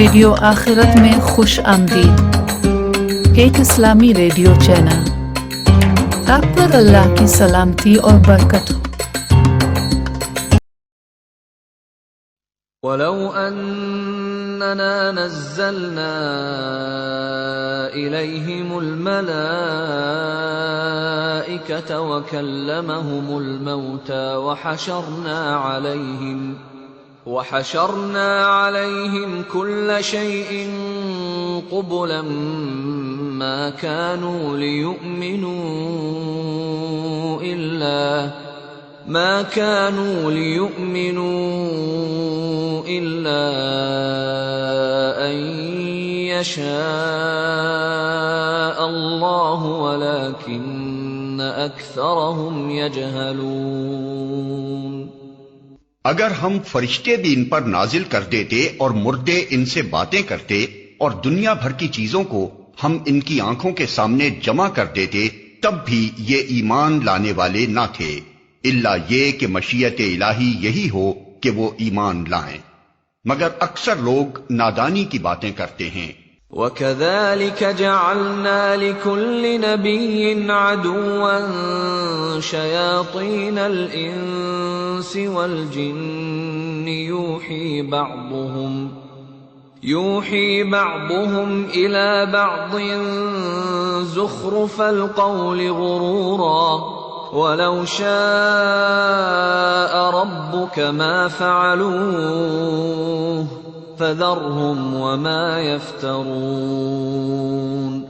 Radio آخرت میں خوش آمدید، ایک اسلامی ریڈیو چینل۔ آپ پر اللہ کی سلامتی اور برکت ہو۔ وَلَوْ أَنَّنَا نَزَّلْنَا إِلَيْهِمُ الْمَلَائِكَةَ وَكَلَّمَهُمُ الْمَوْتَى وَحَشَرْنَا عَلَيْهِمْ كُلَّ شَيْءٍ قُبُلًا مَا كَانُوا لِيُؤْمِنُوا إِلَّا أَن يَشَاءَ اللَّهُ وَلَكِنَّ أَكْثَرَهُمْ يَجْهَلُونَ۔ اگر ہم فرشتے بھی ان پر نازل کر دیتے اور مردے ان سے باتیں کرتے اور دنیا بھر کی چیزوں کو ہم ان کی آنکھوں کے سامنے جمع کر دیتے، تب بھی یہ ایمان لانے والے نہ تھے، الا یہ کہ مشیت الہی یہی ہو کہ وہ ایمان لائیں، مگر اکثر لوگ نادانی کی باتیں کرتے ہیں۔ وَكَذَلِكَ جَعَلْنَا لِكُلِّ نَبِيٍّ عَدُوًّا شَيَاطِينَ الْإِنسِ وَالْجِنِّ يُوحِي بَعْضُهُمْ إِلَى بَعْضٍ زُخْرُفَ الْقَوْلِ غُرُورًا وَلَوْ شَاءَ رَبُّكَ مَا فَعَلُوهُ فَذَرْهُمْ وَمَا يَفْتَرُونَ۔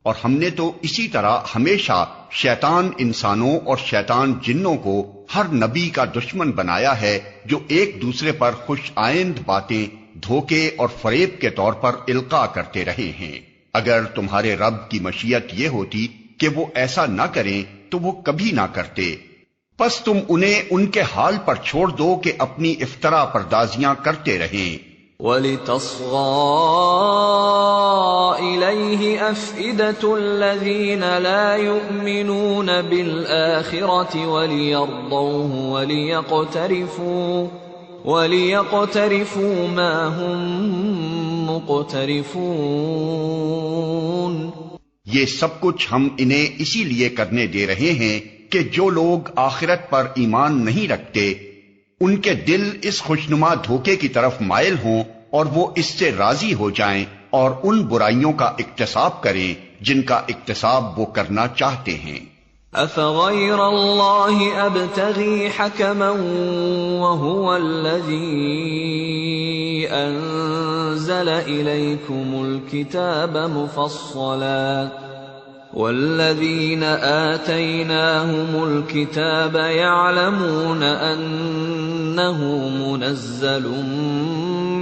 اور ہم نے تو اسی طرح ہمیشہ شیطان انسانوں اور شیطان جنوں کو ہر نبی کا دشمن بنایا ہے، جو ایک دوسرے پر خوش آئند باتیں دھوکے اور فریب کے طور پر القاء کرتے رہے ہیں۔ اگر تمہارے رب کی مشیت یہ ہوتی کہ وہ ایسا نہ کریں تو وہ کبھی نہ کرتے، پس تم انہیں ان کے حال پر چھوڑ دو کہ اپنی افترا پردازیاں کرتے رہیں۔ وَلِتَصْغَىٰ إِلَيْهِ أَفْئِدَةُ الَّذِينَ لَا يُؤْمِنُونَ بِالْآخِرَةِ وَلِيَرْضَوْهُ وَلِيَقْتَرِفُوا مَا هُمْ مُقْتَرِفُونَ۔ یہ سب کچھ ہم انہیں اسی لیے کرنے دے رہے ہیں کہ جو لوگ آخرت پر ایمان نہیں رکھتے ان کے دل اس خوشنما دھوکے کی طرف مائل ہوں اور وہ اس سے راضی ہو جائیں اور ان برائیوں کا اکتساب کریں جن کا اکتساب وہ کرنا چاہتے ہیں۔ أَفَغَيْرَ اللَّهِ أَبْتَغِي حَكَمًا وَهُوَ الَّذِي أَنزَلَ إِلَيْكُمُ الْكِتَابَ مُفَصَّلًا وَالَّذِينَ آتَيْنَاهُمُ الْكِتَابَ يَعْلَمُونَ أَنَّهُ مُنَزَّلٌ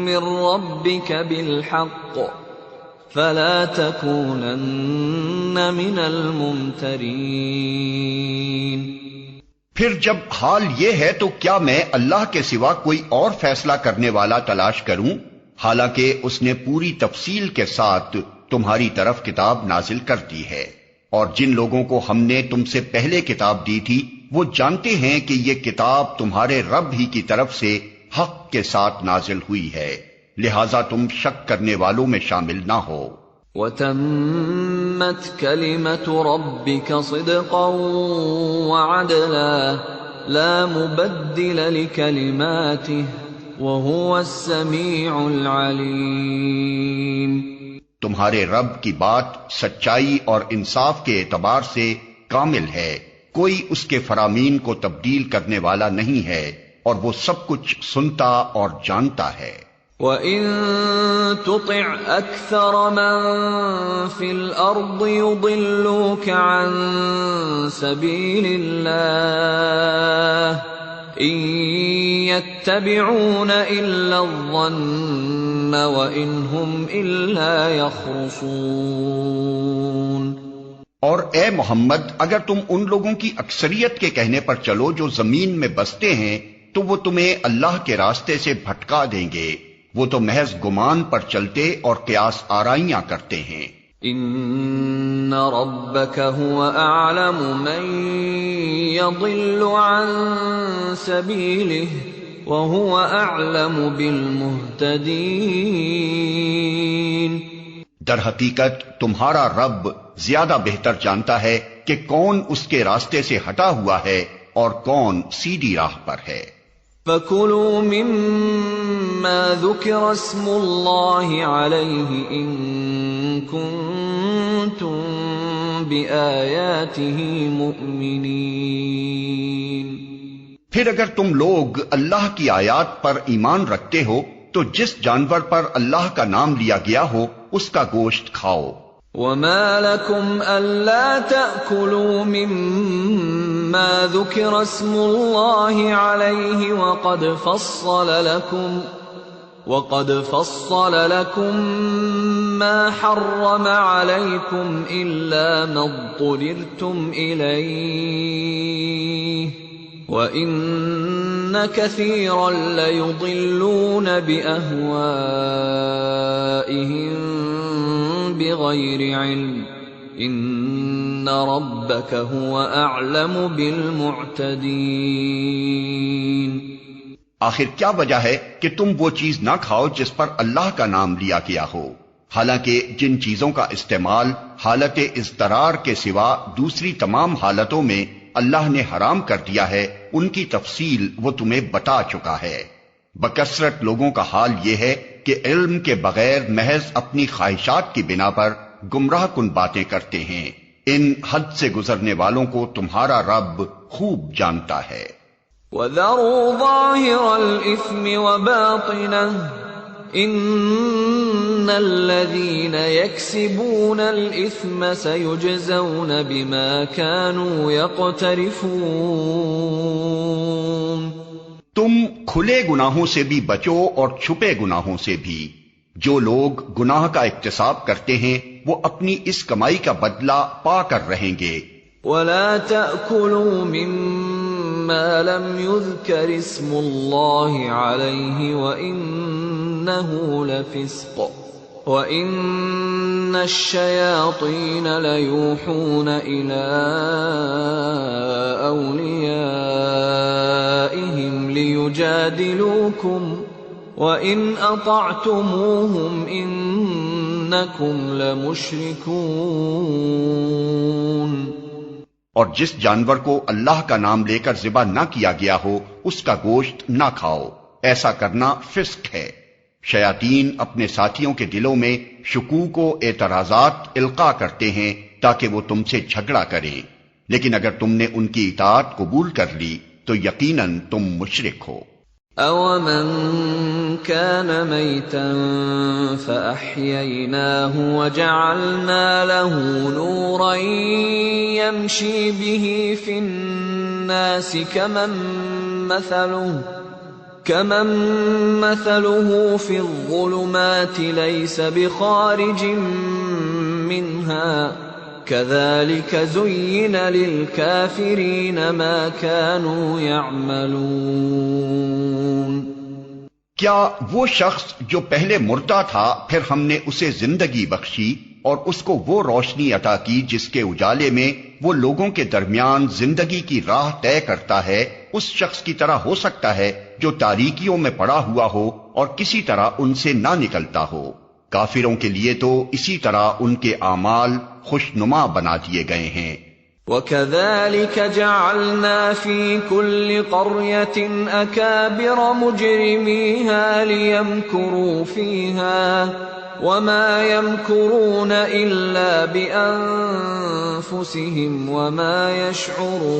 مِّن رَّبِّكَ بِالْحَقِّ فَلَا تَكُونَنَّ مِنَ الْمُمْتَرِينَ۔ پھر جب حال یہ ہے تو کیا میں اللہ کے سوا کوئی اور فیصلہ کرنے والا تلاش کروں، حالانکہ اس نے پوری تفصیل کے ساتھ تمہاری طرف کتاب نازل کر دی ہے، اور جن لوگوں کو ہم نے تم سے پہلے کتاب دی تھی وہ جانتے ہیں کہ یہ کتاب تمہارے رب ہی کی طرف سے حق کے ساتھ نازل ہوئی ہے، لہذا تم شک کرنے والوں میں شامل نہ ہو۔ وَتَمَّتْ كَلِمَةُ رَبِّكَ صِدْقًا وَعَدْلًا لَا مُبَدِّلَ لِكَلِمَاتِهِ وَهُوَ السَّمِيعُ الْعَلِيمُ۔ تمہارے رب کی بات سچائی اور انصاف کے اعتبار سے کامل ہے، کوئی اس کے فرامین کو تبدیل کرنے والا نہیں ہے، اور وہ سب کچھ سنتا اور جانتا ہے۔ وَإِن تُطِعْ أَكْثَرَ مَن فِي الْأَرْضِ يُضِلُّوكَ عَن سَبِيلِ اللَّهِ إِن يَتَّبِعُونَ إِلَّا الظَّنَّ وَإِنْ هُمْ إِلَّا يَخْرُصُونَ۔ اور اے محمد، اگر تم ان لوگوں کی اکثریت کے کہنے پر چلو جو زمین میں بستے ہیں تو وہ تمہیں اللہ کے راستے سے بھٹکا دیں گے، وہ تو محض گمان پر چلتے اور قیاس آرائیاں کرتے ہیں۔ ان ربک هو اعلم من يضل عن سبیلہ وهو أعلم بالمهتدين. در حقیقت تمہارا رب زیادہ بہتر جانتا ہے کہ کون اس کے راستے سے ہٹا ہوا ہے اور کون سیدھی راہ پر ہے. فَكُلُوا مِمَّا ذُكِرَ اسْمُ اللَّهِ عَلَيْهِ إِن كُنتُم بِآيَاتِهِ مُؤْمِنِينَ. پھر اگر تم لوگ اللہ کی آیات پر ایمان رکھتے ہو تو جس جانور پر اللہ کا نام لیا گیا ہو اس کا گوشت کھاؤ. وَمَا لَكُمْ أَلَّا تَأْكُلُوا مِمَّا ذُكِرَ اسْمُ اللَّهِ عَلَيْهِ وَقَدْ فَصَّلَ لَكُم مَّا حَرَّمَ عَلَيْكُمْ إِلَّا مَا اضْطُرِرْتُمْ إِلَيْهِ وَإِنَّ كَثِيرًا لَيُضِلُّونَ بِأَهْوَائِهِمْ بِغَيْرِ عِلْمٍ إِنَّ رَبَّكَ هُوَ أَعْلَمُ بِالْمُعْتَدِينَ. آخر کیا وجہ ہے کہ تم وہ چیز نہ کھاؤ جس پر اللہ کا نام لیا گیا ہو، حالانکہ جن چیزوں کا استعمال حالت اضطرار کے سوا دوسری تمام حالتوں میں اللہ نے حرام کر دیا ہے ان کی تفصیل وہ تمہیں بتا چکا ہے. بکثرت لوگوں کا حال یہ ہے کہ علم کے بغیر محض اپنی خواہشات کی بنا پر گمراہ کن باتیں کرتے ہیں. ان حد سے گزرنے والوں کو تمہارا رب خوب جانتا ہے. وَذَرُوا ظَاهِرَ الْإِثْمِ وَبَاطِنَهُ إِنَّ الَّذِينَ يَكْسِبُونَ الْإِثْمَ سَيُجْزَوْنَ بِمَا كَانُوا يَقْتَرِفُونَ. تم کھلے گناہوں سے بھی بچو اور چھپے گناہوں سے بھی. جو لوگ گناہ کا اکتساب کرتے ہیں وہ اپنی اس کمائی کا بدلہ پا کر رہیں گے. وَلَا تَأْكُلُوا مِمَّا لَمْ يُذْكَرِ اسْمُ اللَّهِ عَلَيْهِ وَإِنَّهُ لَفِسْقٌ وَإِنَّ الشَّيَاطِينَ لَيُوحُونَ إِلَىٰ أَوْلِيَائِهِمْ لِيُجَادِلُوكُمْ وَإِنْ أَطَعْتُمُوهُمْ إِنَّكُمْ لَمُشْرِكُونَ. اور جس جانور کو اللہ کا نام لے کر ذبح نہ کیا گیا ہو اس کا گوشت نہ کھاؤ، ایسا کرنا فسق ہے. شیاطین اپنے ساتھیوں کے دلوں میں شکوک و اعتراضات القا کرتے ہیں تاکہ وہ تم سے جھگڑا کریں، لیکن اگر تم نے ان کی اطاعت قبول کر لی تو یقیناً تم مشرک ہو. أَوَمَنْ كَانَ مَيْتًا فَأَحْيَيْنَاهُ وَجَعَلْنَا لَهُ نُورًا يَمْشِي بِهِ فِي النَّاسِ كَمَنْ مَثَلُهُ فِي الظُّلُمَاتِ لَيْسَ بِخَارِجٍ مِّنْهَا كَذَلِكَ زُيِّنَ لِلْكَافِرِينَ مَا كَانُوا يَعْمَلُونَ. کیا وہ شخص جو پہلے مردہ تھا پھر ہم نے اسے زندگی بخشی اور اس کو وہ روشنی عطا کی جس کے اجالے میں وہ لوگوں کے درمیان زندگی کی راہ طے کرتا ہے، اس شخص کی طرح ہو سکتا ہے جو تاریکیوں میں پڑا ہوا ہو اور کسی طرح ان سے نہ نکلتا ہو؟ کافروں کے لیے تو اسی طرح ان کے اعمال خوشنما بنا دیے گئے ہیں. وَكَذَلِكَ جَعَلْنَا فِي كُلِّ قَرْيَةٍ أَكَابِرَ مُجْرِمِيهَا لِيَمْكُرُوا فِيهَا وَمَا يَمْكُرُونَ إِلَّا بِأَنفُسِهِمْ وَمَا يَشْعُرُونَ.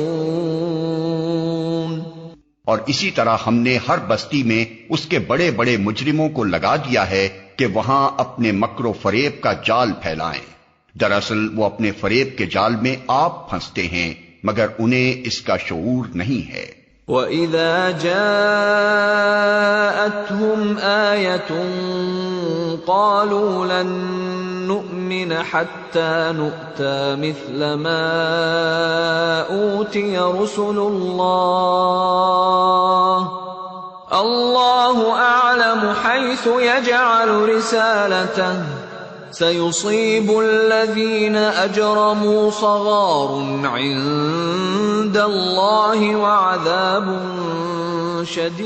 اور اسی طرح ہم نے ہر بستی میں اس کے بڑے بڑے مجرموں کو لگا دیا ہے کہ وہاں اپنے مکر و فریب کا جال پھیلائیں. دراصل وہ اپنے فریب کے جال میں آپ پھنستے ہیں مگر انہیں اس کا شعور نہیں ہے. وَإِذَا جَاءَتْهُمْ آيَةٌ قَالُوا لَن نُّؤْمِنَ حَتَّى نُؤْتَىٰ مِثْلَ مَا أُوتِيَ رُسُلُ اللَّهُ أَعْلَمُ حَيْثُ يَجْعَلُ رِسَالَتَهُ سَيُصِيبُ الَّذِينَ أَجْرَمُوا صَغَارٌ عِندَ اللَّهِ وَعَذَابٌ شديد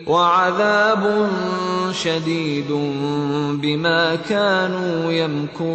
وعذاب شديد بما كانوا يمكرون۔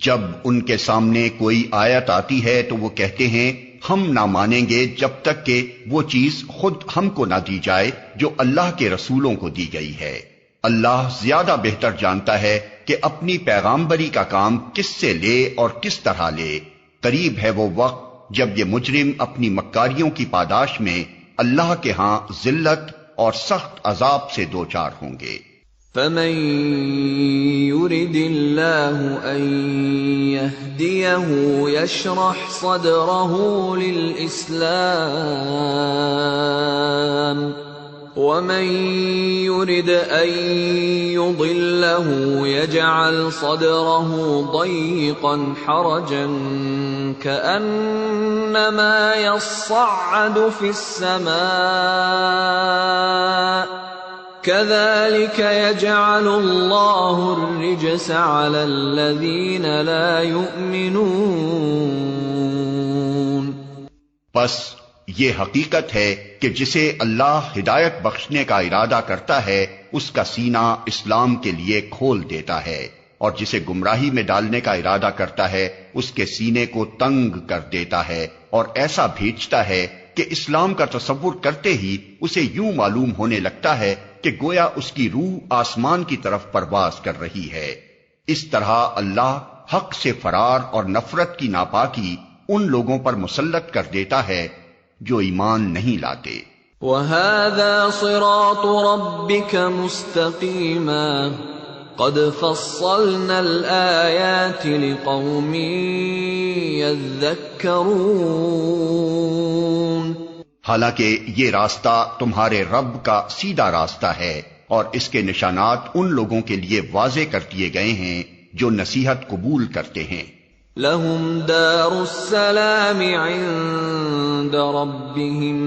جب ان کے سامنے کوئی آیت آتی ہے تو وہ کہتے ہیں ہم نہ مانیں گے جب تک کہ وہ چیز خود ہم کو نہ دی جائے جو اللہ کے رسولوں کو دی گئی ہے۔ اللہ زیادہ بہتر جانتا ہے کہ اپنی پیغامبری کا کام کس سے لے اور کس طرح لے۔ قریب ہے وہ وقت جب یہ مجرم اپنی مکاریوں کی پاداش میں اللہ کے ہاں ذلت اور سخت عذاب سے دوچار ہوں گے۔ فمن يرد الله أن يهديه يشرح صدره للإسلام ومن يرد أن يضله يجعل صدره ضيقا حرجا كأنما يصعد في السماء كذلك يجعل الله الرجس على الذين لا يؤمنون۔ بس یہ حقیقت ہے کہ جسے اللہ ہدایت بخشنے کا ارادہ کرتا ہے اس کا سینہ اسلام کے لیے کھول دیتا ہے، اور جسے گمراہی میں ڈالنے کا ارادہ کرتا ہے اس کے سینے کو تنگ کر دیتا ہے، اور ایسا بھیجتا ہے کہ اسلام کا تصور کرتے ہی اسے یوں معلوم ہونے لگتا ہے کہ گویا اس کی روح آسمان کی طرف پرواز کر رہی ہے۔ اس طرح اللہ حق سے فرار اور نفرت کی ناپاکی ان لوگوں پر مسلط کر دیتا ہے جو ایمان نہیں لاتے۔ وَهَذَا صِرَاطُ رَبِّكَ مُسْتَقِيمًا قَدْ فَصَّلْنَا الْآيَاتِ لِقَوْمٍ يَذَّكَّرُونَ۔ حالانکہ یہ راستہ تمہارے رب کا سیدھا راستہ ہے، اور اس کے نشانات ان لوگوں کے لیے واضح کر دیے گئے ہیں جو نصیحت قبول کرتے ہیں۔ لَهُمْ دَارُ السَّلَامِ عِندَ رَبِّهِمْ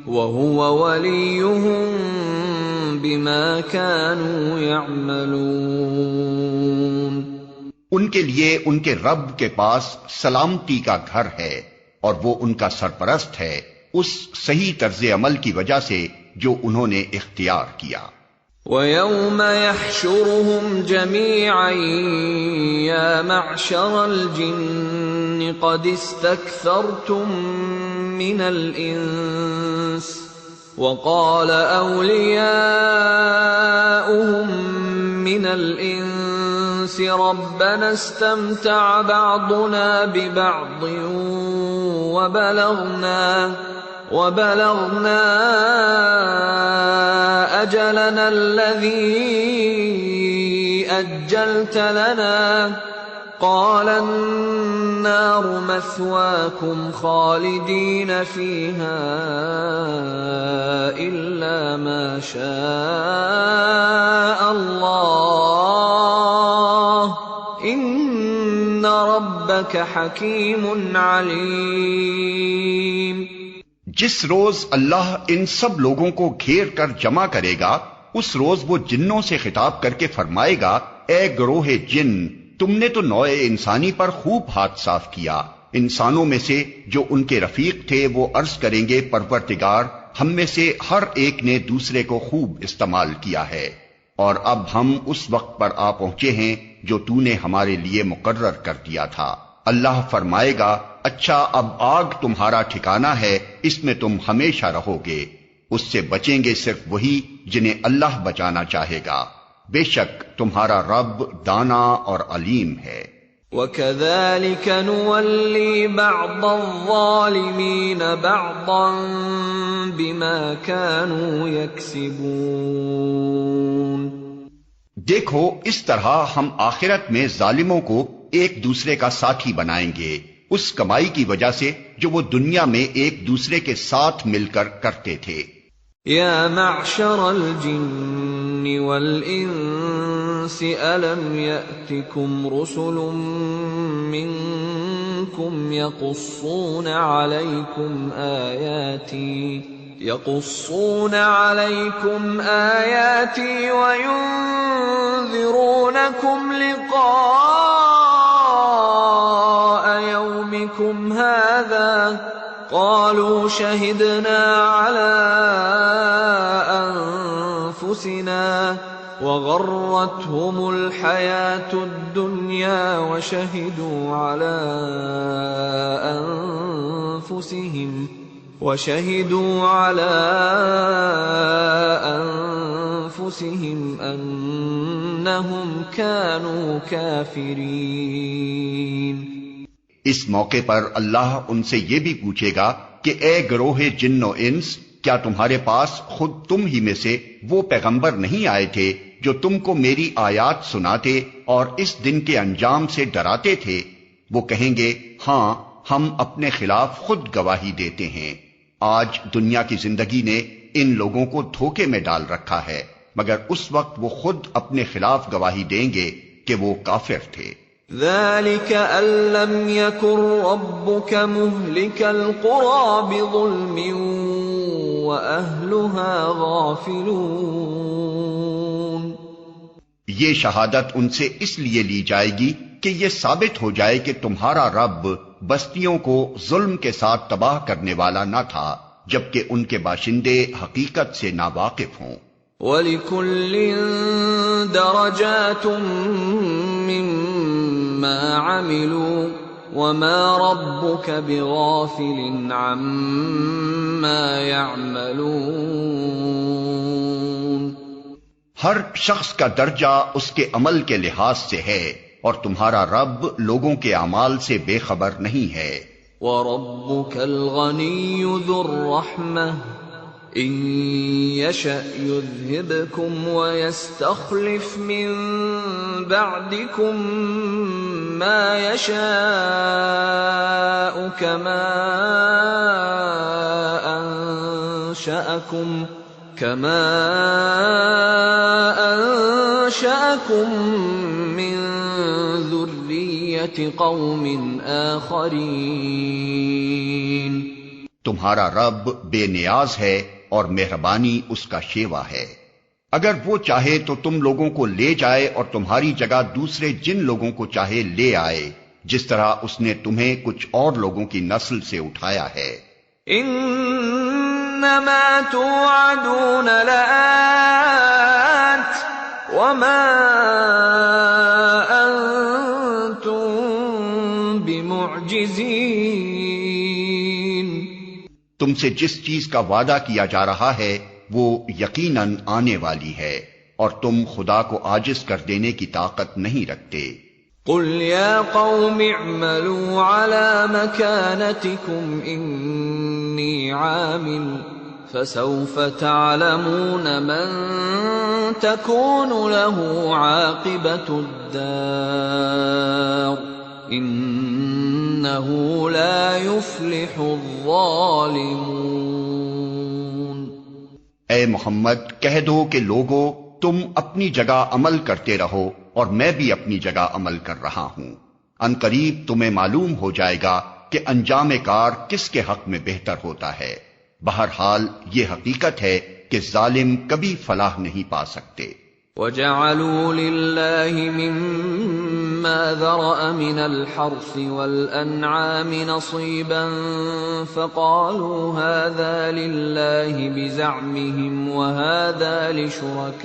وَهُوَ وَلِيُّهُمْ بِمَا كَانُوا يَعْمَلُونَ۔ ان کے لیے ان کے رب کے پاس سلامتی کا گھر ہے، اور وہ ان کا سرپرست ہے اس صحیح طرز عمل کی وجہ سے جو انہوں نے اختیار کیا۔ وَيَوْمَ يَحْشُرُهُمْ جَمِيعًا يَا مَعْشَرَ الْجِنِّ قَدِ اسْتَكْثَرْتُم مِّنَ الْإِنسِ وَقَالَ أَوْلِيَاؤُهُم مِّنَ الْإِنسِ رَبَّنَا اسْتَمْتَعَ بَعْضُنَا بِبَعْضٍ وَبَلَغْنَا أَجَلَنَا الَّذِي أَجَّلْتَ لَنَا قَالَ النَّارُ مَثْوَاكُمْ خَالِدِينَ فِيهَا إِلَّا مَا شَاءَ اللَّهُ إِنَّ رَبَّكَ حَكِيمٌ عَلِيمٌ۔ جس روز اللہ ان سب لوگوں کو گھیر کر جمع کرے گا، اس روز وہ جنوں سے خطاب کر کے فرمائے گا، اے گروہ جن، تم نے تو نوع انسانی پر خوب ہاتھ صاف کیا۔ انسانوں میں سے جو ان کے رفیق تھے وہ عرض کریں گے، پروردگار، ہم میں سے ہر ایک نے دوسرے کو خوب استعمال کیا ہے، اور اب ہم اس وقت پر آ پہنچے ہیں جو تو نے ہمارے لیے مقرر کر دیا تھا۔ اللہ فرمائے گا، اچھا اب آگ تمہارا ٹھکانہ ہے، اس میں تم ہمیشہ رہو گے، اس سے بچیں گے صرف وہی جنہیں اللہ بچانا چاہے گا، بے شک تمہارا رب دانا اور علیم ہے۔ وَكَذَلِكَ نُوَلِّي بَعْضَ الظَّالِمِينَ بَعْضًا بِمَا كَانُوا يَكْسِبُونَ۔ دیکھو اس طرح ہم آخرت میں ظالموں کو ایک دوسرے کا ساتھی بنائیں گے اس کمائی کی وجہ سے جو وہ دنیا میں ایک دوسرے کے ساتھ مل کر کرتے تھے۔ یا معشر الجن والانس الم یأتکم رسل منکم یقصون علیکم آیاتی وینذرونکم لقاء عليكم هذا قالوا شهدنا على أنفسنا وغرتهم الحياة الدنيا وشهدوا على أنفسهم أنهم كانوا كافرين۔ اس موقع پر اللہ ان سے یہ بھی پوچھے گا کہ اے گروہ جن و انس، کیا تمہارے پاس خود تم ہی میں سے وہ پیغمبر نہیں آئے تھے جو تم کو میری آیات سناتے اور اس دن کے انجام سے ڈراتے تھے؟ وہ کہیں گے ہاں، ہم اپنے خلاف خود گواہی دیتے ہیں۔ آج دنیا کی زندگی نے ان لوگوں کو دھوکے میں ڈال رکھا ہے، مگر اس وقت وہ خود اپنے خلاف گواہی دیں گے کہ وہ کافر تھے۔ ذلك أن لم يكن ربك مهلك القرى بظلم وأهلها غافلون۔ یہ شہادت ان سے اس لیے لی جائے گی کہ یہ ثابت ہو جائے کہ تمہارا رب بستیوں کو ظلم کے ساتھ تباہ کرنے والا نہ تھا، جبکہ ان کے باشندے حقیقت سے ناواقف ہوں۔ وَلِكُلٍّ دَرَجَاتٌ مِّمَّا عَمِلُوا وَمَا رَبُّكَ بِغَافِلٍ عَمَّا يَعْمَلُونَ۔ ہر شخص کا درجہ اس کے عمل کے لحاظ سے ہے، اور تمہارا رب لوگوں کے اعمال سے بے خبر نہیں ہے۔ وَرَبُّكَ الْغَنِيُّ ذُو الرَّحْمَةِ إِن يَشَأْ يُذْهِبْكُمْ وَيَسْتَخْلِفْ مِن بَعْدِكُم مَّا يَشَاءُ كَمَا أَنشَأَكُم مِّن ذُرِّيَّةِ قَوْمٍ آخَرِينَ۔ تمہارا رب بے نیاز ہے اور مہربانی اس کا شیوا ہے۔ اگر وہ چاہے تو تم لوگوں کو لے جائے اور تمہاری جگہ دوسرے جن لوگوں کو چاہے لے آئے، جس طرح اس نے تمہیں کچھ اور لوگوں کی نسل سے اٹھایا ہے۔ انما توعدون لآت وما انتم بمعجزین۔ تم سے جس چیز کا وعدہ کیا جا رہا ہے وہ یقیناً آنے والی ہے، اور تم خدا کو عاجز کر دینے کی طاقت نہیں رکھتے۔ قل یا قوم اعملوا على مكانتكم انی عامل فسوف تعلمون من تكون له عاقبة الدار انه لا يفلح الظالمون۔ اے محمد کہہ دو کہ لوگو، تم اپنی جگہ عمل کرتے رہو اور میں بھی اپنی جگہ عمل کر رہا ہوں۔ ان قریب تمہیں معلوم ہو جائے گا کہ انجام کار کس کے حق میں بہتر ہوتا ہے۔ بہرحال یہ حقیقت ہے کہ ظالم کبھی فلاح نہیں پا سکتے۔ وَجَعَلُوا لِلَّهِ مِمَّا ذَرَأَ مِنَ الْحَرْثِ وَالْأَنْعَامِ نَصِيبًا فَقَالُوا هَذَا لِلَّهِ بِزَعْمِهِمْ وَهَذَا لِشُرَكَائِنَا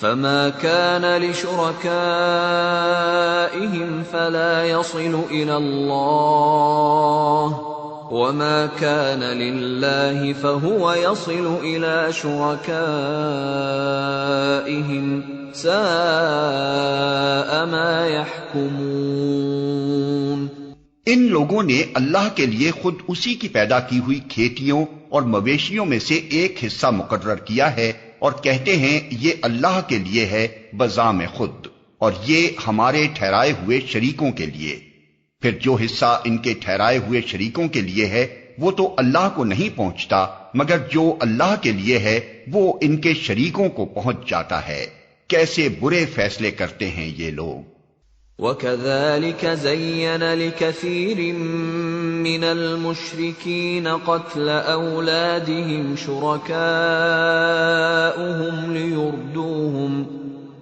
فَمَا كَانَ لِشُرَكَائِهِمْ فَلَا يَصِلُ إِلَى اللَّهِ وَمَا كَانَ لِلَّهِ فَهُوَ يَصِلُ إِلَى شُرَكَائِهِمْ سَاءَ مَا يَحْكُمُونَ۔ ان لوگوں نے اللہ کے لیے خود اسی کی پیدا کی ہوئی کھیتیوں اور مویشیوں میں سے ایک حصہ مقرر کیا ہے اور کہتے ہیں یہ اللہ کے لیے ہے بذام خود، اور یہ ہمارے ٹھہرائے ہوئے شریکوں کے لیے۔ پھر جو حصہ ان کے ٹھہرائے ہوئے شریکوں کے لیے ہے وہ تو اللہ کو نہیں پہنچتا، مگر جو اللہ کے لیے ہے وہ ان کے شریکوں کو پہنچ جاتا ہے۔ کیسے برے فیصلے کرتے ہیں یہ لوگ۔ وَكَذَلِكَ زَيَّنَ لِكَثِيرٍ مِّنَ الْمُشْرِكِينَ قَتْلَ أَوْلَادِهِمْ شُرَكَاؤُهُمْ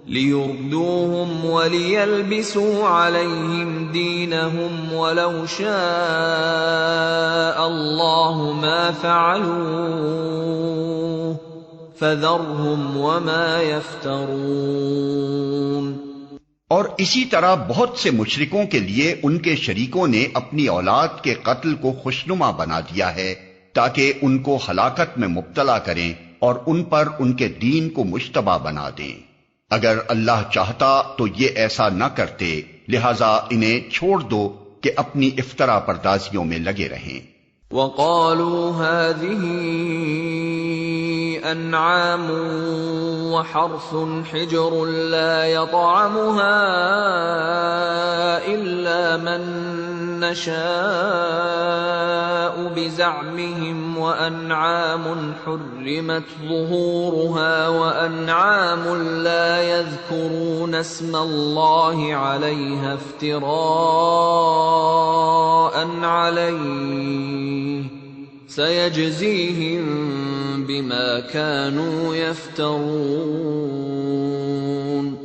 لِيُرْدُوهُمْ وَلِيَلْبِسُوا عَلَيْهِمْ دِينَهُمْ وَلَوْ شَاءَ اللَّهُ مَا فَعَلُوهُ فَذَرْهُمْ وَمَا يَفْتَرُونَ۔ اور اسی طرح بہت سے مشرکوں کے لیے ان کے شریکوں نے اپنی اولاد کے قتل کو خوشنما بنا دیا ہے تاکہ ان کو ہلاکت میں مبتلا کریں اور ان پر ان کے دین کو مشتبہ بنا دیں۔ اگر اللہ چاہتا تو یہ ایسا نہ کرتے، لہذا انہیں چھوڑ دو کہ اپنی افطرا پردازیوں میں لگے رہیں۔ وَقَالُوا هَٰذِهِ أَنْعَامٌ وَحَرْثٌ حِجْرٌ لَّا يَطْعَمُهَا إِلَّا مَن نَّشَاءُ بِزَعْمِهِمْ وَأَنْعَامٌ حُرِّمَتْ ظُهُورُهَا وَأَنْعَامٌ لَّا يَذْكُرُونَ اسْمَ اللَّهِ عَلَيْهَا افْتِرَاءً عَلَيْهِ سَيَجْزِيهِم بِمَا كَانُوا يَفْتَرُونَ۔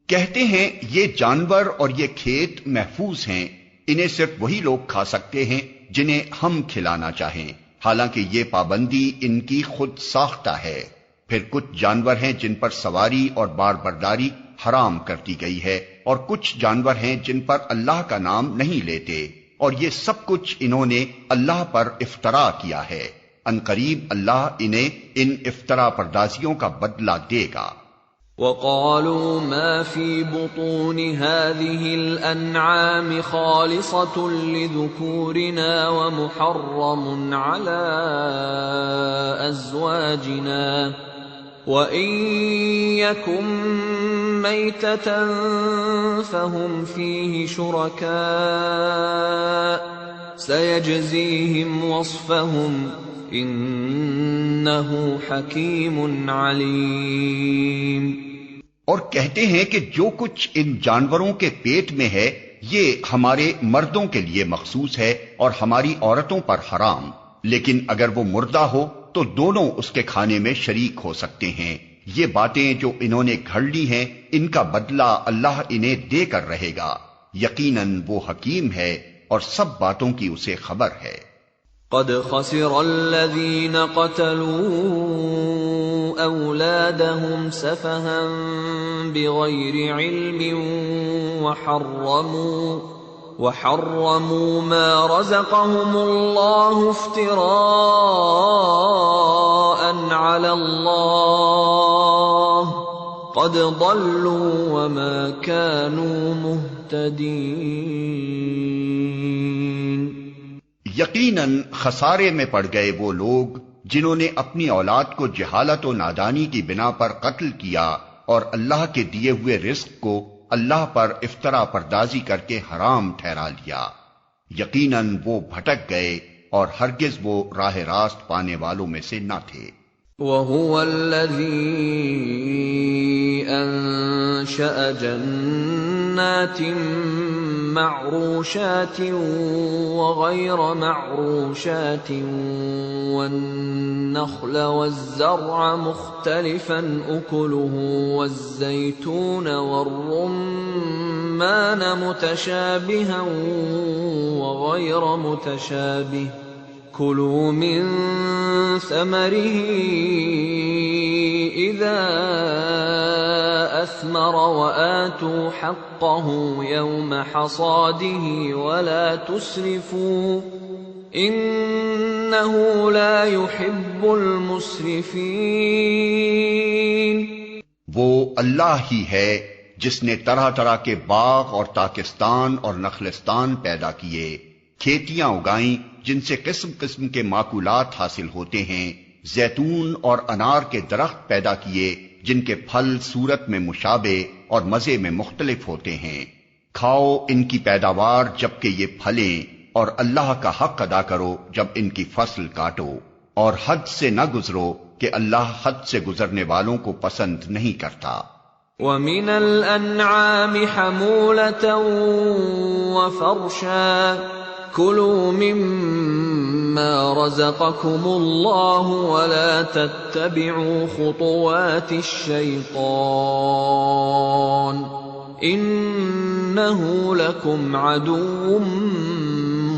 کہتے ہیں یہ جانور اور یہ کھیت محفوظ ہیں، انہیں صرف وہی لوگ کھا سکتے ہیں جنہیں ہم کھلانا چاہیں، حالانکہ یہ پابندی ان کی خود ساختہ ہے۔ پھر کچھ جانور ہیں جن پر سواری اور بار برداری حرام کر دی گئی ہے، اور کچھ جانور ہیں جن پر اللہ کا نام نہیں لیتے، اور یہ سب کچھ انہوں نے اللہ پر افطرا کیا ہے۔ ان قریب اللہ انہیں ان افطرا پردازیوں کا بدلہ دے گا۔ وَقَالُوا مَا فِي بُطُونِ هَٰذِهِ الْأَنْعَامِ خَالِصَةٌ لِذُكُورِنَا وَمُحَرَّمٌ عَلَىٰ أَزْوَاجِنَا وَإِن يَكُن مَّيْتَةً فَهُمْ فِيهِ شُرَكَاءُ سَيَجْزِيهِمْ وَصْفَهُمْ إِنَّهُ حَكِيمٌ عَلِيمٌ۔ اور کہتے ہیں کہ جو کچھ ان جانوروں کے پیٹ میں ہے یہ ہمارے مردوں کے لیے مخصوص ہے اور ہماری عورتوں پر حرام، لیکن اگر وہ مردہ ہو تو دونوں اس کے کھانے میں شریک ہو سکتے ہیں۔ یہ باتیں جو انہوں نے گھڑ لی ہیں ان کا بدلہ اللہ انہیں دے کر رہے گا، یقیناً وہ حکیم ہے اور سب باتوں کی اسے خبر ہے۔ قد خسر الذين قتلوا أولادهم سفها بغير علم وحرموا ما رزقهم الله افتراء على الله قد ضلوا وما كانوا مهتدين۔ یقیناً خسارے میں پڑ گئے وہ لوگ جنہوں نے اپنی اولاد کو جہالت و نادانی کی بنا پر قتل کیا اور اللہ کے دیے ہوئے رزق کو اللہ پر افطرا پردازی کر کے حرام ٹھہرا لیا۔ یقیناً وہ بھٹک گئے اور ہرگز وہ راہ راست پانے والوں میں سے نہ تھے۔ وَهُوَ الَّذِي أَنشَأَ جَنَّاتٍ مَّعْرُوشَاتٍ وَغَيْرَ مَعْرُوشَاتٍ وَالنَّخْلَ وَالزَّرْعَ مُخْتَلِفًا أُكُلُهُ وَالزَّيْتُونَ وَالرُّمَّانَ مُتَشَابِهًا وَغَيْرَ مُتَشَابِهٍ كُلُوا مِن ثَمَرِهِ إِذَا أَثْمَرَ وَآتُوا حَقَّهُ يَوْمَ حَصَادِهِ وَلَا تُسْرِفُوا إِنَّهُ لَا يُحِبُّ الْمُسْرِفِينَ۔ وہ اللہ ہی ہے جس نے طرح طرح کے باغ اور تاکستان اور نخلستان پیدا کیے، کھیتیاں اگائیں جن سے قسم قسم کے معقولات حاصل ہوتے ہیں، زیتون اور انار کے درخت پیدا کیے جن کے پھل صورت میں مشابہ اور مزے میں مختلف ہوتے ہیں۔ کھاؤ ان کی پیداوار جبکہ یہ پھلیں، اور اللہ کا حق ادا کرو جب ان کی فصل کاٹو، اور حد سے نہ گزرو کہ اللہ حد سے گزرنے والوں کو پسند نہیں کرتا۔ وَمِنَ الْأَنْعَامِ حَمُولَةً وَفَرْشًا كلوا مما رزقكم الله ولا تتبعوا خطوات الشيطان إنه لكم عدو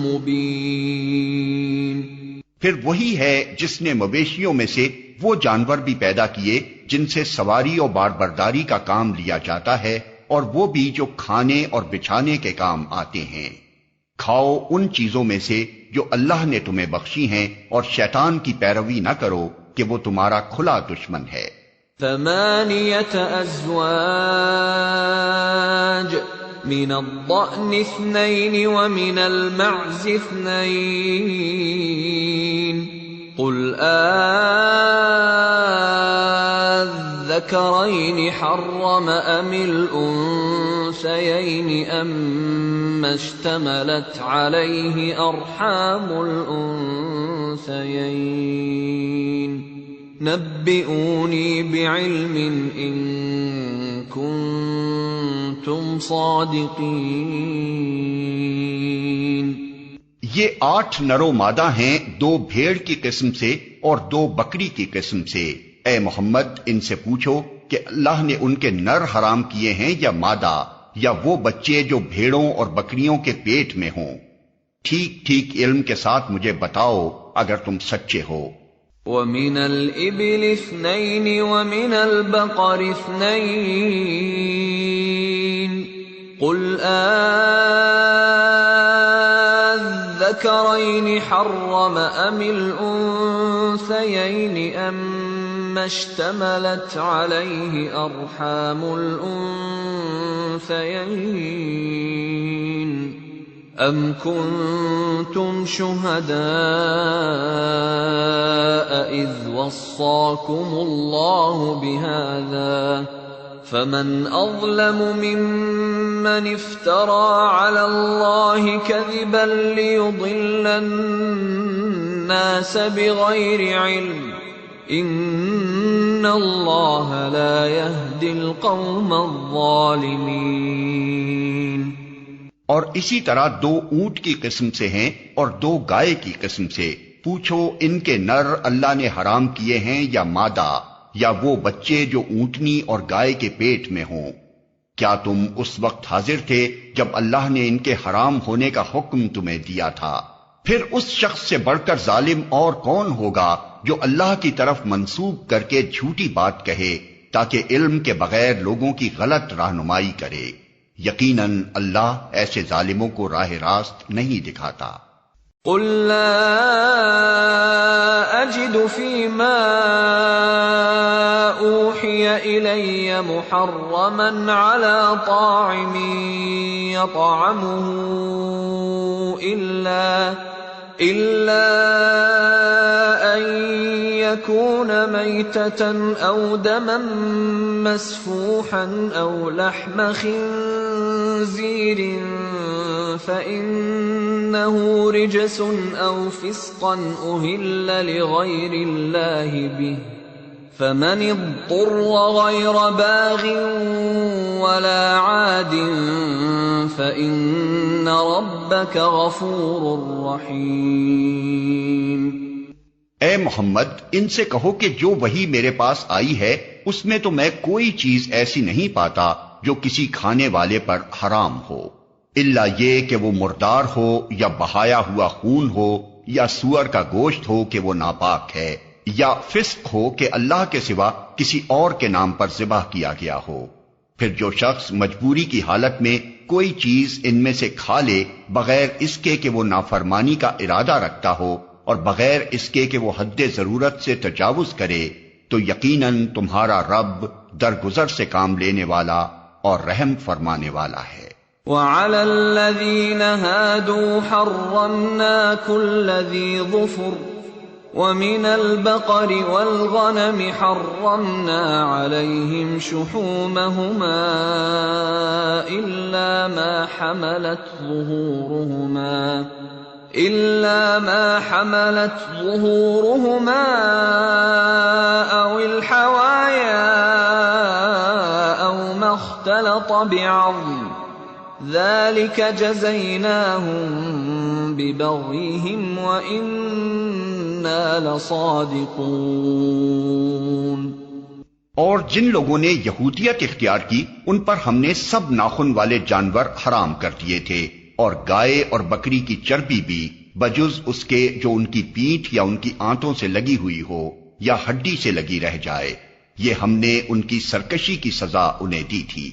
مبين۔ پھر وہی ہے جس نے مویشیوں میں سے وہ جانور بھی پیدا کیے جن سے سواری اور بار برداری کا کام لیا جاتا ہے، اور وہ بھی جو کھانے اور بچھانے کے کام آتے ہیں۔ کھاؤ ان چیزوں میں سے جو اللہ نے تمہیں بخشی ہیں، اور شیطان کی پیروی نہ کرو کہ وہ تمہارا کھلا دشمن ہے۔ 8 أزواج من الضأن 2 ومن المعز 2 قل الذكرين حرم أم الأنثيين أما اشتملت عليه أرحام الأنثيين نبئوني بعلم إن كنتم صادقين۔ یہ 8 نر و مادہ ہیں، 2 بھیڑ کی قسم سے اور 2 بکری کی قسم سے۔ اے محمد ان سے پوچھو کہ اللہ نے ان کے نر حرام کیے ہیں یا مادہ، یا وہ بچے جو بھیڑوں اور بکریوں کے پیٹ میں ہوں؟ ٹھیک ٹھیک علم کے ساتھ مجھے بتاؤ اگر تم سچے ہو۔ وَمِنَ الْإِبِلِ 2 وَمِنَ الْبَقَرِ 2 قُلْ الذَّكَرَيْنِ حَرَّمَ أَمِ الْأُنثَيَيْنِ أَمَّا اشْتَمَلَتْ عَلَيْهِ أَرْحَامُ الْأُنثَيَيْنِ أَمْ كُنتُمْ شُهَدَاءَ إِذْ وَصَّاكُمُ اللَّهُ بِهَذَا فَمَنْ أَظْلَمُ مِمَّنِ افْتَرَى عَلَى اللَّهِ كَذِبًا لِيُضِلَّ النَّاسَ بِغَيْرِ عِلْمٍ إِنَّ اللَّهَ لَا يَهْدِي الْقَوْمَ الظَّالِمِينَ۔ اور اسی طرح 2 اونٹ کی قسم سے ہیں اور 2 گائے کی قسم سے۔ پوچھو ان کے نر اللہ نے حرام کیے ہیں یا مادہ، یا وہ بچے جو اونٹنی اور گائے کے پیٹ میں ہوں؟ کیا تم اس وقت حاضر تھے جب اللہ نے ان کے حرام ہونے کا حکم تمہیں دیا تھا؟ پھر اس شخص سے بڑھ کر ظالم اور کون ہوگا جو اللہ کی طرف منسوب کر کے جھوٹی بات کہے تاکہ علم کے بغیر لوگوں کی غلط رہنمائی کرے؟ یقیناً اللہ ایسے ظالموں کو راہ راست نہیں دکھاتا۔ قل لا اجد فيما اوحي الي محرما على طاعم يطعمه الا ان يكون ميتة او دما مسفوحا او لحم خنزير فإنه رجس أو فسقا أهل لغير الله به فمن اضطر غير باغ ولا عاد فإن ربك غفور رحيم۔ اے محمد ان سے کہو کہ جو وحی میرے پاس آئی ہے اس میں تو میں کوئی چیز ایسی نہیں پاتا جو کسی کھانے والے پر حرام ہو، الا یہ کہ وہ مردار ہو یا بہایا ہوا خون ہو یا سور کا گوشت ہو کہ وہ ناپاک ہے، یا فسق ہو کہ اللہ کے سوا کسی اور کے نام پر ذبح کیا گیا ہو۔ پھر جو شخص مجبوری کی حالت میں کوئی چیز ان میں سے کھا لے بغیر اس کے کہ وہ نافرمانی کا ارادہ رکھتا ہو اور بغیر اس کے کہ وہ حد ضرورت سے تجاوز کرے، تو یقیناً تمہارا رب درگزر سے کام لینے والا اور رحم فرمانے والا ہے۔ وَعَلَى الَّذِينَ هَادُوا حَرَّمْنَا كُلَّ ذِي ظُفُرٍ وَمِنَ الْبَقَرِ وَالْغَنَمِ حَرَّمْنَا عَلَيْهِمْ شُحُومَهُمَا إِلَّا مَا حَمَلَتْ ظُهُورُهُمَا أَوِ الْحَوَايَا أَوْ مَا اخْتَلَطَ بِعَظْمٍ ذلك جزيناهم ببغيهم وإنا لصادقون۔ اور جن لوگوں نے یہودیت اختیار کی ان پر ہم نے سب ناخن والے جانور حرام کر دیے تھے، اور گائے اور بکری کی چربی بھی بجز اس کے جو ان کی پیٹھ یا ان کی آنتوں سے لگی ہوئی ہو یا ہڈی سے لگی رہ جائے، یہ ہم نے ان کی سرکشی کی سزا انہیں دی تھی،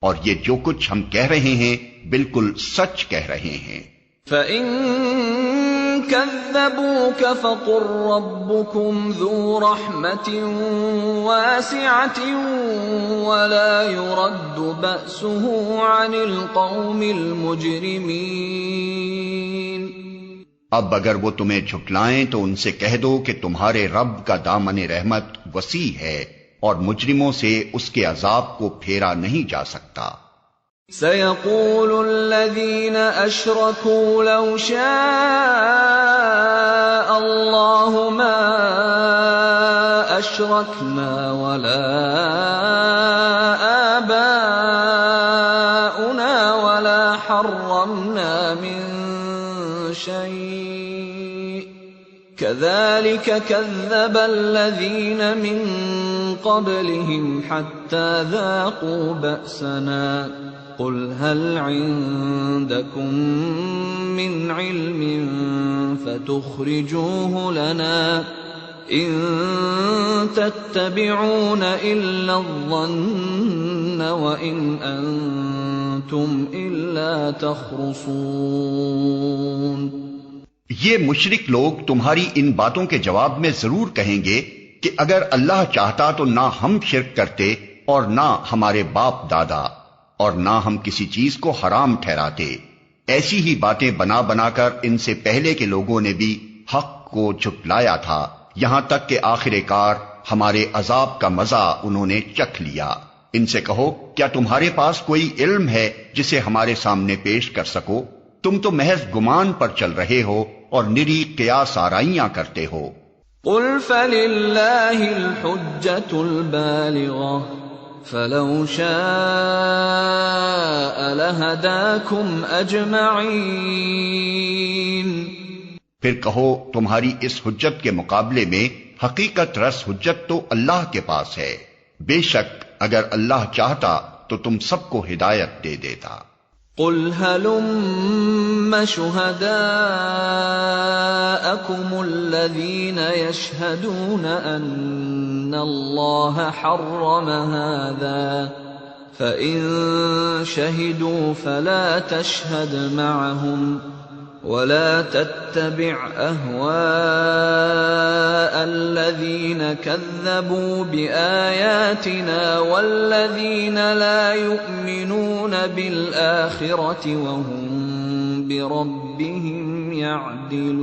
اور یہ جو کچھ ہم کہہ رہے ہیں بالکل سچ کہہ رہے ہیں۔ فَإِن كَذَّبُوكَ فَقُل رَّبُّكُمْ ذُو رَحْمَةٍ وَاسِعَةٍ وَلَا يُرَدُّ بَأْسُهُ عَنِ الْقَوْمِ الْمُجْرِمِينَ۔ اب اگر وہ تمہیں جھٹلائیں تو ان سے کہہ دو کہ تمہارے رب کا دامن رحمت وسیع ہے اور مجرموں سے اس کے عذاب کو پھیرا نہیں جا سکتا۔ سَيَقُولُ الَّذِينَ أَشْرَكُوا لَوْ شَاءَ اللَّهُ مَا أَشْرَكْنَا وَلَا آبَاؤُنَا وَلَا حَرَّمْنَا مِن شَيْءٍ كَذَلِكَ كَذَّبَ الَّذِينَ مِن قَبْلِهِمْ حَتَّى ذَاقُوا بَأْسَنَا قُلْ هَلْ عِندَكُم مِّنْ عِلْمٍ فَتُخْرِجُوهُ لَنَا إِن تَتَّبِعُونَ إِلَّا الظَّنَّ وَإِنْ أَنتُمْ إِلَّا تَخْرُصُونَ۔ یہ مشرک لوگ تمہاری ان باتوں کے جواب میں ضرور کہیں گے کہ اگر اللہ چاہتا تو نہ ہم شرک کرتے اور نہ ہمارے باپ دادا، اور نہ ہم کسی چیز کو حرام ٹھہراتے۔ ایسی ہی باتیں بنا بنا کر ان سے پہلے کے لوگوں نے بھی حق کو جھٹلایا تھا، یہاں تک کہ آخر کار ہمارے عذاب کا مزہ انہوں نے چکھ لیا۔ ان سے کہو کیا تمہارے پاس کوئی علم ہے جسے ہمارے سامنے پیش کر سکو؟ تم تو محض گمان پر چل رہے ہو اور نری قیاس آرائیاں کرتے ہو۔ قُلْ فَلِلَّهِ الْحُجَّةُ الْبَالِغَةُ فَلَوْ شَاءَ لَهَدَاكُمْ أَجْمَعِينَ۔ پھر کہو تمہاری اس حجت کے مقابلے میں حقیقت رس حجت تو اللہ کے پاس ہے، بے شک اگر اللہ چاہتا تو تم سب کو ہدایت دے دیتا۔ قُلْ هَلُمَّ شُهَدَاءَكُمُ الَّذِينَ يَشْهَدُونَ أَنَّ اللَّهَ حَرَّمَ هَذَا فَإِن شَهِدُوا فَلَا تَشْهَدْ مَعَهُمْ وَلَا تَتَّبِعْ أَهْوَاءَ الَّذِينَ كَذَّبُوا بِآيَاتِنَا وَالَّذِينَ لَا يُؤْمِنُونَ بِالْآخِرَةِ وَهُمْ بِرَبِّهِمْ يَعْدِلُونَ۔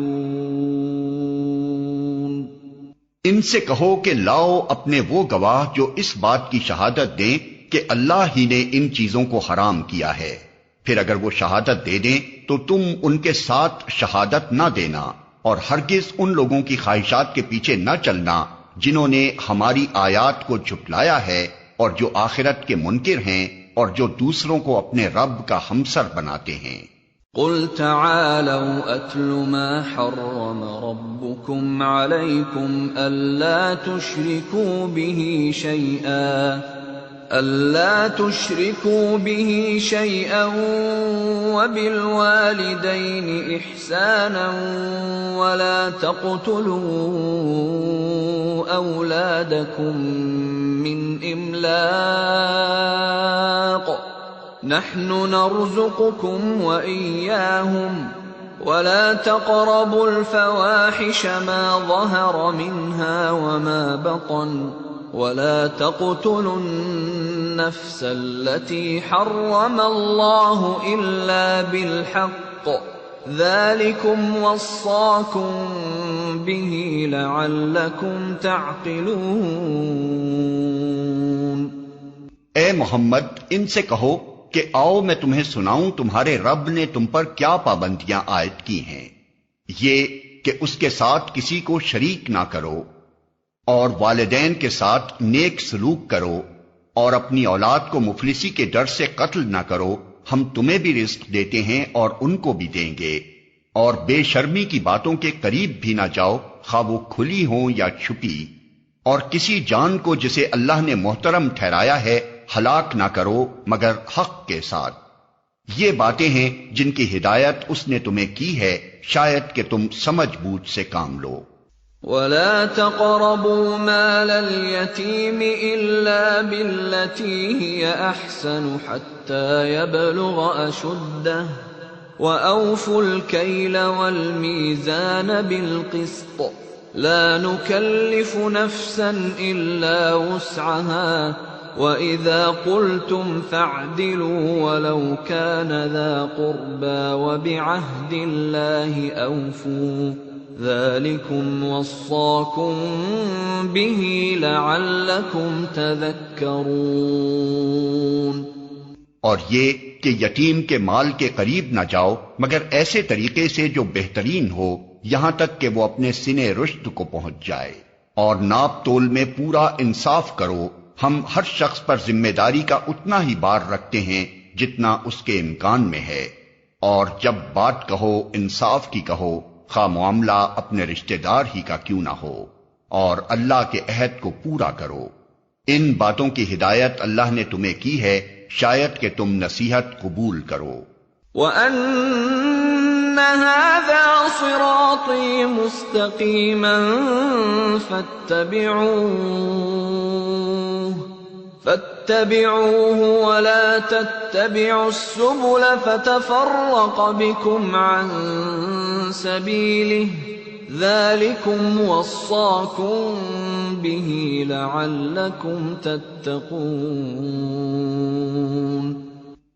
ان سے کہو کہ لاؤ اپنے وہ گواہ جو اس بات کی شہادت دیں کہ اللہ ہی نے ان چیزوں کو حرام کیا ہے، پھر اگر وہ شہادت دے دیں تو تم ان کے ساتھ شہادت نہ دینا، اور ہرگز ان لوگوں کی خواہشات کے پیچھے نہ چلنا جنہوں نے ہماری آیات کو جھٹلایا ہے اور جو آخرت کے منکر ہیں اور جو دوسروں کو اپنے رب کا ہمسر بناتے ہیں۔ قُلْ تَعَالَوْا أَتْلُ مَا حَرَّمَ رَبُّكُمْ عَلَيْكُمْ أَلَّا تُشْرِكُوا بِهِ شَيْئًا وَبِالْوَالِدَيْنِ إِحْسَانًا وَلَا تَقْتُلُوا أَوْلَادَكُمْ مِنْ إِمْلَاقٍ نَحْنُ نَرْزُقُكُمْ وَإِيَّاهُمْ وَلَا تَقْرَبُوا الْفَوَاحِشَ مَا ظَهَرَ مِنْهَا وَمَا بَطَنَ وَلَا تَقْتُلُوا النَّفْسَ الَّتِي حَرَّمَ اللَّهُ إِلَّا بِالْحَقِّ ذَلِكُمْ وَصَّاكُمْ بِهِ لَعَلَّكُمْ تَعْقِلُونَ۔ اے محمد ان سے کہو کہ آؤ میں تمہیں سناؤں تمہارے رب نے تم پر کیا پابندیاں عائد کی ہیں۔ یہ کہ اس کے ساتھ کسی کو شریک نہ کرو، اور والدین کے ساتھ نیک سلوک کرو، اور اپنی اولاد کو مفلسی کے ڈر سے قتل نہ کرو، ہم تمہیں بھی رزق دیتے ہیں اور ان کو بھی دیں گے، اور بے شرمی کی باتوں کے قریب بھی نہ جاؤ، خواہ وہ کھلی ہوں یا چھپی، اور کسی جان کو جسے اللہ نے محترم ٹھہرایا ہے ہلاک نہ کرو مگر حق کے ساتھ۔ یہ باتیں ہیں جن کی ہدایت اس نے تمہیں کی ہے، شاید کہ تم سمجھ بوجھ سے کام لو۔ وَلَا تَقْرَبُوا مَالَ الْيَتِيمِ إِلَّا بِالَّتِي هِيَ أَحْسَنُ حَتَّى يَبْلُغَ أَشُدَّهُ وَأَوْفُوا الْكَيْلَ وَالْمِيزَانَ بِالْقِسْطِ لَا نُكَلِّفُ نَفْسًا إِلَّا وُسْعَهَا وَإِذَا قُلْتُمْ فَاعْدِلُوا وَلَوْ كَانَ ذَا قُرْبَى وَبِعَهْدِ اللَّهِ أَوْفُوا ذَلِكُمْ وَصَّاكُمْ بِهِ لَعَلَّكُمْ تَذَكَّرُونَ۔ اور یہ کہ یتیم کے مال کے قریب نہ جاؤ مگر ایسے طریقے سے جو بہترین ہو، یہاں تک کہ وہ اپنے سن رشد کو پہنچ جائے، اور ناپ تول میں پورا انصاف کرو۔ ہم ہر شخص پر ذمہ داری کا اتنا ہی بار رکھتے ہیں جتنا اس کے امکان میں ہے، اور جب بات کہو انصاف کی کہو، خواہ معاملہ اپنے رشتہ دار ہی کا کیوں نہ ہو، اور اللہ کے عہد کو پورا کرو۔ ان باتوں کی ہدایت اللہ نے تمہیں کی ہے، شاید کہ تم نصیحت قبول کرو۔ وَأَنَّ هَذَا صِرَاطِي مُسْتَقِيمًا فَاتَّبِعُوهُ وَلَا تَتَّبِعُوا السُّبُلَ فَتَفَرَّقَ بِكُمْ عَن سَبِيلِهِ ذَلِكُمْ وَصَّاكُمْ بِهِ لَعَلَّكُمْ تَتَّقُونَ۔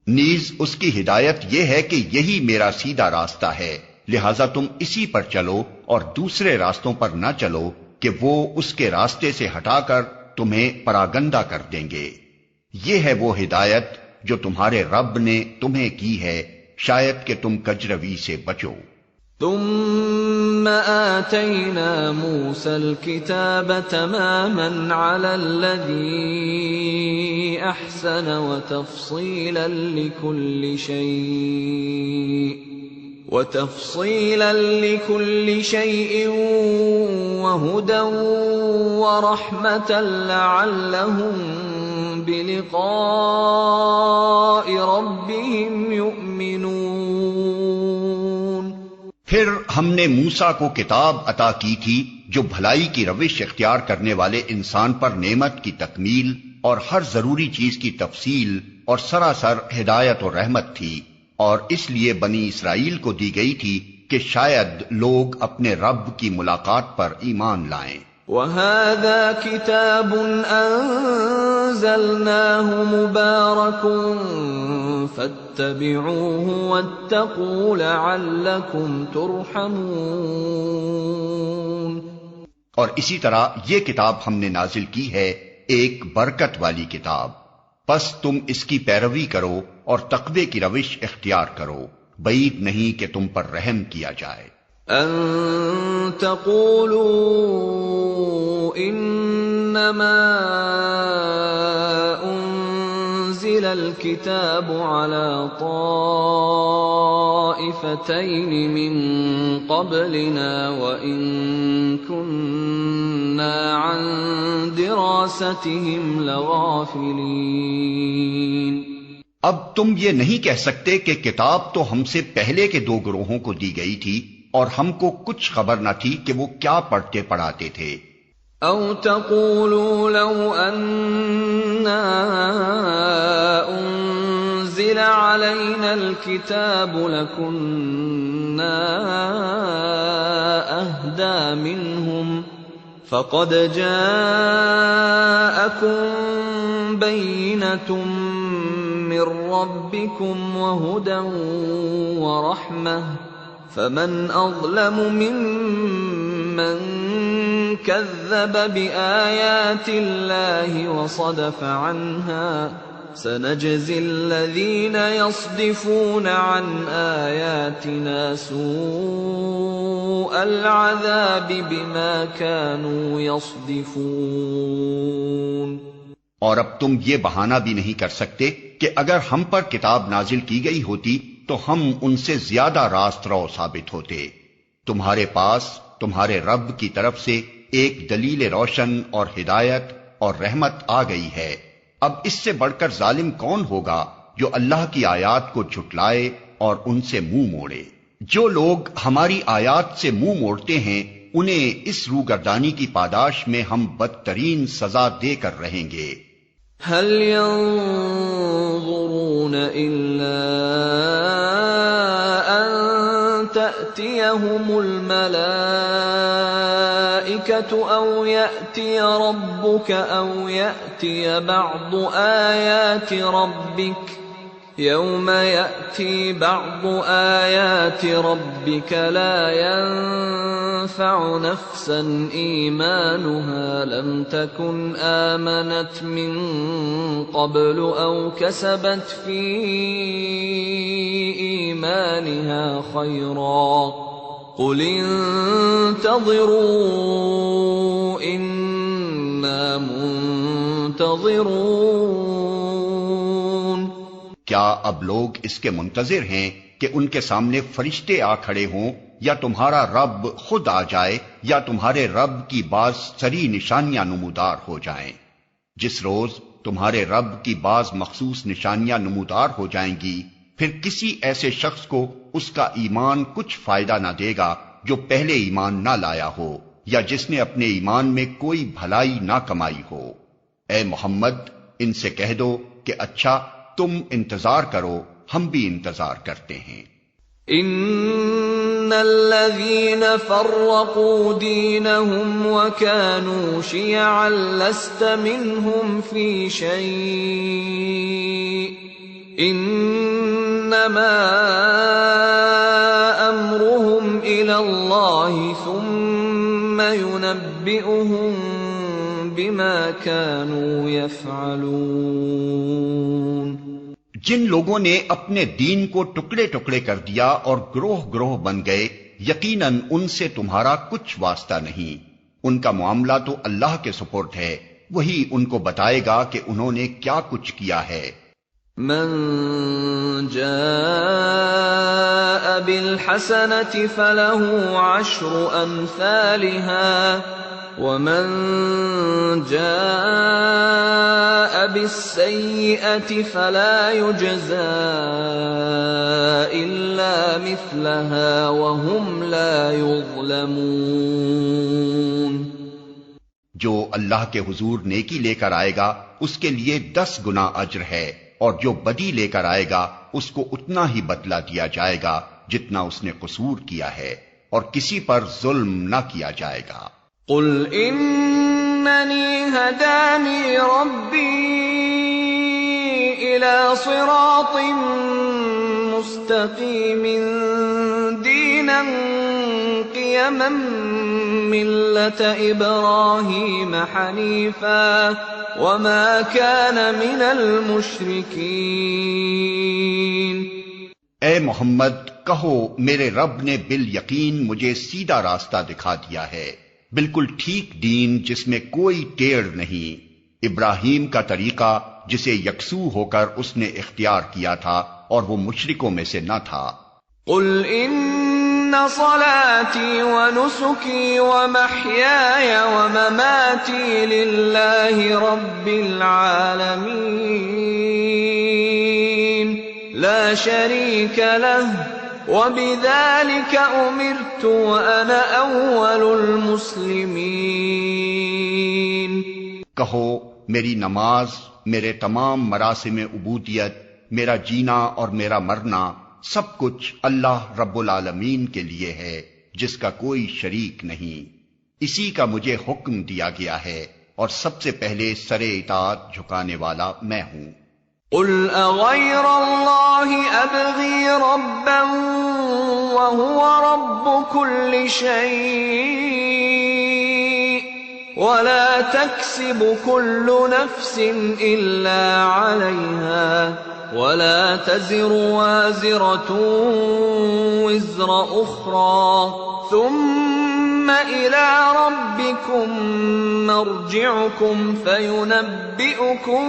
نیز اس کی ہدایت یہ ہے کہ یہی میرا سیدھا راستہ ہے، لہذا تم اسی پر چلو اور دوسرے راستوں پر نہ چلو کہ وہ اس کے راستے سے ہٹا کر تمہیں پراگندہ کر دیں گے۔ یہ ہے وہ ہدایت جو تمہارے رب نے تمہیں کی ہے، شاید کہ تم کجروی سے بچو۔ ثم آتينا موسى الكتاب تماما على الذي أحسن وتفصيلا لكل شيء وهدى ورحمة لعلهم بلقاء ربهم يؤمنون۔ پھر ہم نے موسیٰ کو کتاب عطا کی تھی جو بھلائی کی روش اختیار کرنے والے انسان پر نعمت کی تکمیل اور ہر ضروری چیز کی تفصیل اور سراسر ہدایت و رحمت تھی، اور اس لیے بنی اسرائیل کو دی گئی تھی کہ شاید لوگ اپنے رب کی ملاقات پر ایمان لائیں۔ وَهَذَا كِتَابٌ أَنزَلْنَاهُ مُبَارَكٌ فَاتَّبِعُوهُ وَاتَّقُوا لَعَلَّكُمْ تُرْحَمُونَ۔ اور اسی طرح یہ کتاب ہم نے نازل کی ہے، ایک برکت والی کتاب، پس تم اس کی پیروی کرو اور تقوی کی روش اختیار کرو، بعید نہیں کہ تم پر رحم کیا جائے۔ أَن تَقُولُوا إِنَّمَا أُنزِلَ الْكِتَابُ عَلَى طَائِفَتَيْنِ مِن قَبْلِنَا وَإِن كُنَّا عَن دِرَاسَتِهِمْ لَغَافِلِينَ۔ اب تم یہ نہیں کہہ سکتے کہ کتاب تو ہم سے پہلے کے دو گروہوں کو دی گئی تھی اور ہم کو کچھ خبر نہ تھی کہ وہ کیا پڑھتے پڑھاتے تھے۔ أَوْ تَقُولُوا لَوْ أَنَّا أُنزِلَ عَلَيْنَا الْكِتَابُ لَكُنَّا أَهْدَىٰ مِنْهُمْ فَقَدْ جَاءَكُمْ بَيِّنَةٌ مِّن رَّبِّكُمْ وَهُدًى وَرَحْمَةٌ فَمَنْ أَظْلَمُ مِمَّنْ كَذَّبَ بِآيَاتِ اللَّهِ وَصَدَفَ عَنْهَا سَنَجْزِي الَّذِينَ يَصْدِفُونَ عَنْ آيَاتِنَا سُوءَ الْعَذَابِ بِمَا كَانُوا يَصْدِفُونَ۔ اور اب تم یہ بہانہ بھی نہیں کر سکتے کہ اگر ہم پر کتاب نازل کی گئی ہوتی تو ہم ان سے زیادہ راست رو ثابت ہوتے۔ تمہارے پاس تمہارے رب کی طرف سے ایک دلیل روشن اور ہدایت اور رحمت آ گئی ہے۔ اب اس سے بڑھ کر ظالم کون ہوگا جو اللہ کی آیات کو جھٹلائے اور ان سے منہ موڑے۔ جو لوگ ہماری آیات سے منہ موڑتے ہیں انہیں اس روگردانی کی پاداش میں ہم بدترین سزا دے کر رہیں گے۔ هل ينظرون إلا أن تأتيهم الملائكة أو يأتي ربك أو يأتي بعض آيات ربك يوم يأتي بعض آيات ربك لا ينفع نفسا إيمانها لم تكن آمنت من قبل أو كسبت في إيمانها خيرا قل انتظروا إنا منتظرون۔ کیا اب لوگ اس کے منتظر ہیں کہ ان کے سامنے فرشتے آ کھڑے ہوں یا تمہارا رب خود آ جائے یا تمہارے رب کی بعض سری نشانیاں نمودار ہو جائیں؟ جس روز تمہارے رب کی بعض مخصوص نشانیاں نمودار ہو جائیں گی پھر کسی ایسے شخص کو اس کا ایمان کچھ فائدہ نہ دے گا جو پہلے ایمان نہ لایا ہو یا جس نے اپنے ایمان میں کوئی بھلائی نہ کمائی ہو۔ اے محمد ان سے کہہ دو کہ اچھا تم انتظار کرو، ہم بھی انتظار کرتے ہیں۔ ان الذين فرقوا دينهم وكانوا شيعا لست منهم في شيء انما امرهم الى الله ثم ينبئهم بما كانوا يفعلون۔ جن لوگوں نے اپنے دین کو ٹکڑے ٹکڑے کر دیا اور گروہ گروہ بن گئے، یقیناً ان سے تمہارا کچھ واسطہ نہیں، ان کا معاملہ تو اللہ کے سپرد ہے، وہی ان کو بتائے گا کہ انہوں نے کیا کچھ کیا ہے۔ من جاء بالحسنة فله عشر أمثالها ومن جاء بالسيئة فلا يجزى إلا مثلها وهم لا يظلمون۔ جو اللہ کے حضور نیکی لے کر آئے گا اس کے لیے 10 گنا اجر ہے، اور جو بدی لے کر آئے گا اس کو اتنا ہی بدلہ دیا جائے گا جتنا اس نے قصور کیا ہے، اور کسی پر ظلم نہ کیا جائے گا۔ قل اننی ہدانی ربی الى صراط مستقیم دینا قیما ملة ابراہیم حنیفا وما كان من المشرکین۔ اے محمد کہو میرے رب نے بالیقین مجھے سیدھا راستہ دکھا دیا ہے، بالکل ٹھیک دین جس میں کوئی ٹیڑھ نہیں، ابراہیم کا طریقہ جسے یکسو ہو کر اس نے اختیار کیا تھا اور وہ مشرکوں میں سے نہ تھا۔ قل ان صلاتي ونسكي ومحياي ومماتي لله رب العالمين لا شريك له وبذلك أمرت وأنا أول المسلمين۔ کہو میری نماز، میرے تمام مراسم عبودیت، میرا جینا اور میرا مرنا سب کچھ اللہ رب العالمین کے لیے ہے جس کا کوئی شریک نہیں، اسی کا مجھے حکم دیا گیا ہے اور سب سے پہلے سر اطاعت جھکانے والا میں ہوں۔ قل اغیر اللہ ابغی ربا وهو رب كل شيء ولا تكسب كل نفس الا عليها ولا تزر وازرة وزر أخرى ثم إلى ربكم مرجعكم فينبئكم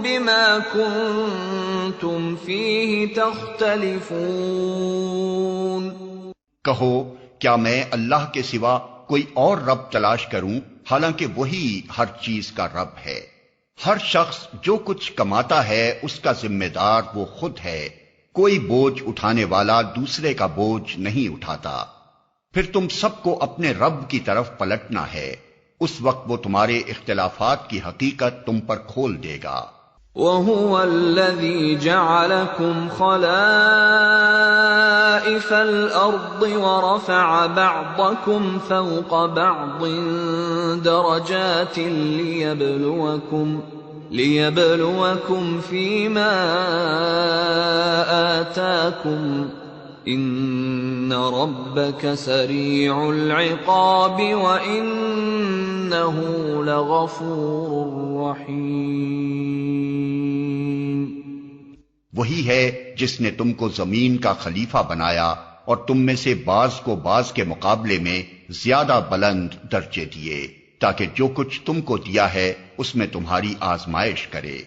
بما كنتم فيه تختلفون۔ کہو کیا میں اللہ کے سوا کوئی اور رب تلاش کروں، حالانکہ وہی ہر چیز کا رب ہے۔ ہر شخص جو کچھ کماتا ہے اس کا ذمہ دار وہ خود ہے، کوئی بوجھ اٹھانے والا دوسرے کا بوجھ نہیں اٹھاتا۔ پھر تم سب کو اپنے رب کی طرف پلٹنا ہے، اس وقت وہ تمہارے اختلافات کی حقیقت تم پر کھول دے گا۔ وَهُوَ الَّذِي جَعَلَكُمْ خَلَائِفَ الْأَرْضِ وَرَفَعَ بَعْضَكُمْ فَوْقَ بَعْضٍ دَرَجَاتٍ لِيَبْلُوَكُمْ فِيمَا آتَاكُمْ إِنَّ رَبَّكَ سَرِيعُ الْعِقَابِ وَإِنَّهُ لَغَفُورٌ رَّحِيمٌ۔ وہی ہے جس نے تم کو زمین کا خلیفہ بنایا اور تم میں سے بعض کو بعض کے مقابلے میں زیادہ بلند درجے دیے، تاکہ جو کچھ تم کو دیا ہے اس میں تمہاری آزمائش کرے۔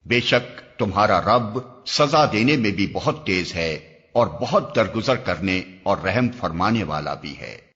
بے شک تمہارا رب سزا دینے میں بھی بہت تیز ہے اور بہت درگزر کرنے اور رحم فرمانے والا بھی ہے۔